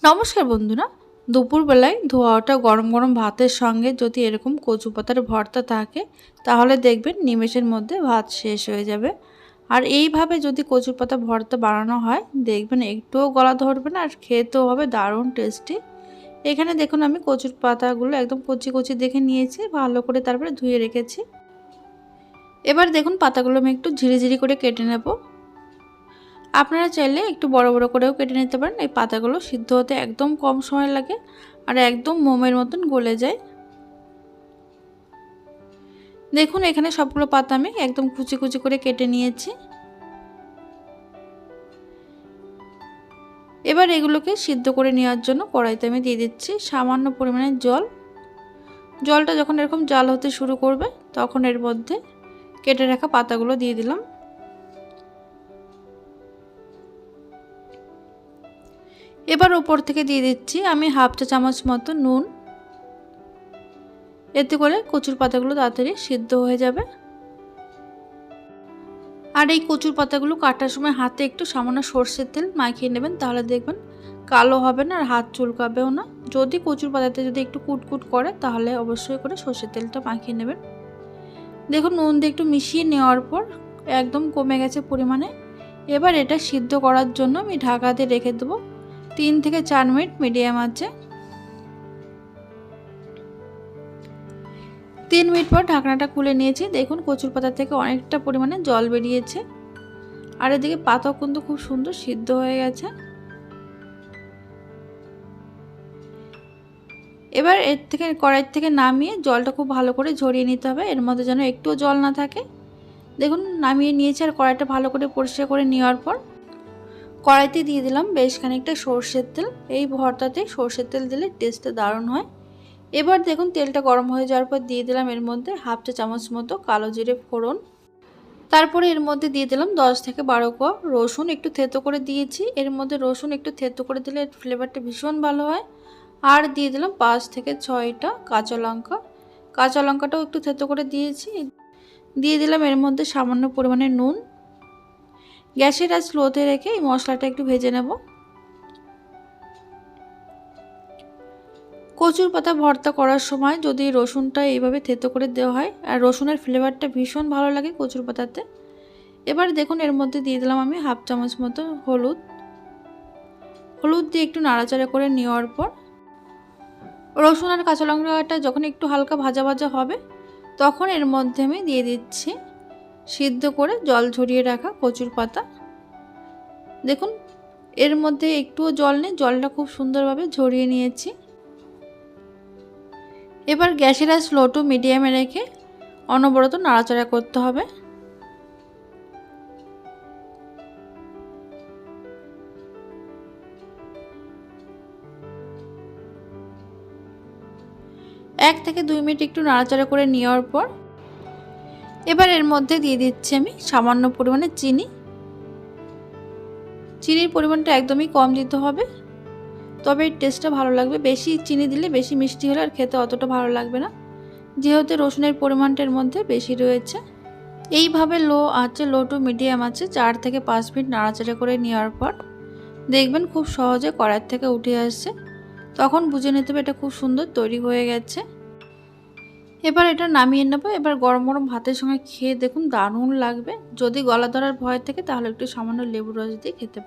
নমস্কার বন্ধুরা, দুপুরবেলায় ধোয়া ওঠা গরম গরম ভাতের সঙ্গে যদি এরকম কচু পাতার ভর্তা থাকে তাহলে দেখবেন নিমেষের মধ্যে ভাত শেষ হয়ে যাবে। আর এইভাবে যদি কচুর পাতা ভর্তা বানানো হয় দেখবেন একটুও গলা ধরবে না, আর খেতেও হবে দারুণ টেস্টি। এখানে দেখুন আমি কচুর পাতাগুলো একদম কচি কচি দেখে নিয়েছি, ভালো করে তারপরে ধুয়ে রেখেছি। এবার দেখুন পাতাগুলো আমি একটু ঝিরিঝিরি করে কেটে নেব। আপনারা চাইলে একটু বড় বড় করেও কেটে নিতে পারেন। এই পাতাগুলো সিদ্ধ হতে একদম কম সময় লাগে আর একদম মোমের মতন গলে যায়। দেখুন এখানে সবগুলো পাতা আমি একদম কুচি কুচি করে কেটে নিয়েছি। এবার এগুলোকে সিদ্ধ করে নেওয়ার জন্য কড়াইতে আমি দিয়ে দিচ্ছি সামান্য পরিমাণে জল। জলটা যখন এরকম জাল হতে শুরু করবে তখন এর মধ্যে কেটে রাখা পাতাগুলো দিয়ে দিলাম। এবার উপর থেকে দিয়ে দিচ্ছি আমি হাফ চা চামচ মতো নুন। এতে করে কচুর পাতাগুলো তাড়াতাড়ি সিদ্ধ হয়ে যাবে। আর এই কচুর পাতাগুলো কাটার সময় হাতে একটু সামান্য সরষের তেল মাখিয়ে নেবেন, তাহলে দেখবেন কালো হবে না আর হাত চুলকাবেও না। যদি কচুর পাতাতে যদি একটু কুটকুট করে তাহলে অবশ্যই করে সরষের তেলটা মাখিয়ে নেবেন। দেখুন নুন দিয়ে একটু মিশিয়ে নেওয়ার পর একদম কমে গেছে পরিমাণে। এবার এটা সিদ্ধ করার জন্য আমি ঢাকা দিয়ে রেখে দেবো 3 থেকে 4 মিনিট মিডিয়াম আঁচে। 3 মিনিট পর ঢাকনাটা খুলে নিয়েছি। দেখুন কচুর পাতা থেকে অনেকটা পরিমাণে জল বেরিয়েছে আর এদিকে পাতাও কিন্তু খুব সুন্দর সিদ্ধ হয়ে গেছে। এবার এর থেকে কড়াই থেকে নামিয়ে জলটা খুব ভালো করে ঝরিয়ে নিতে হবে, এর মধ্যে যেন একটুও জল না থাকে। দেখুন নামিয়ে নিয়েছি আর কড়াইটা ভালো করে পরিষ্কার করে নেওয়ার পর কড়াইতে দিয়ে দিলাম বেশ খানিকটা সরষের তেল। এই ভর্তাতে সরষের তেল দিলে টেস্টটা দারুণ হয়। এবার দেখুন তেলটা গরম হয়ে যাওয়ার পর দিয়ে দিলাম এর মধ্যে হাফ চা চামচ মতো কালো জিরে ফোড়ন। তারপরে এর মধ্যে দিয়ে দিলাম 10 থেকে 12 কোয়া রসুন, একটু থেতো করে দিয়েছি। এর মধ্যে রসুন একটু থেতো করে দিলে ফ্লেভারটা ভীষণ ভালো হয়। আর দিয়ে দিলাম 5 থেকে 6টা কাঁচা লঙ্কা। কাঁচা লঙ্কাটাও একটু থেতো করে দিয়েছি। দিয়ে দিলাম এর মধ্যে সামান্য পরিমাণে নুন। গ্যাসের আঁচ স্লোতে রেখে এই মশলাটা একটু ভেজে নেব। কচুর পাতা ভর্তা করার সময় যদি রসুনটা এইভাবে থেতো করে দেওয়া হয় আর রসুনের ফ্লেভারটা ভীষণ ভালো লাগে কচুর পাতাতে। এবার দেখুন এর মধ্যে দিয়ে দিলাম আমি হাফ চামচ মতো হলুদ। হলুদ দিয়ে একটু নাড়াচাড়া করে নেওয়ার পর রসুন আর কাঁচা লঙ্কাটা যখন একটু হালকা ভাজা ভাজা হবে তখন এর মধ্যে আমি দিয়ে দিচ্ছি সিদ্ধ করে জল ঝরিয়ে রাখা কচুর পাতা। দেখুন এর মধ্যে একটুও জল নেই, জলটা খুব সুন্দরভাবে ঝরিয়ে নিয়েছি। এবার গ্যাসের আঁচ স্লো টু মিডিয়ামে রেখে অনবরত নাড়াচাড়া করতে হবে। এক থেকে 2 মিনিট একটু নাড়াচাড়া করে নেওয়ার পর এবার এর মধ্যে দিয়ে দিচ্ছি আমি সামান্য পরিমাণে চিনি। চিনির পরিমাণটা একদমই কম দিতে হবে, তবে এর টেস্টটা ভালো লাগবে। বেশি চিনি দিলে বেশি মিষ্টি হলে আর খেতে অতটা ভালো লাগবে না, যেহেতু রসুনের পরিমাণটা এর মধ্যে বেশি রয়েছে। এইভাবে লো টু মিডিয়াম আছে 4 থেকে 5 মিনিট নাড়াচাড়া করে নেওয়ার পর দেখবেন খুব সহজে কড়াই থেকে উঠে আসছে, তখন বুঝে নিতে হবে এটা খুব সুন্দর তৈরি হয়ে গেছে। এবার এটা নামিয়ে নেব। এবার গরম গরম ভাতের সঙ্গে খেয়ে দেখুন দারুণ লাগবে। যদি গলা ধরার ভয় থাকে তাহলে একটু সামান্য লেবু রস দিয়ে খেতে পারেন।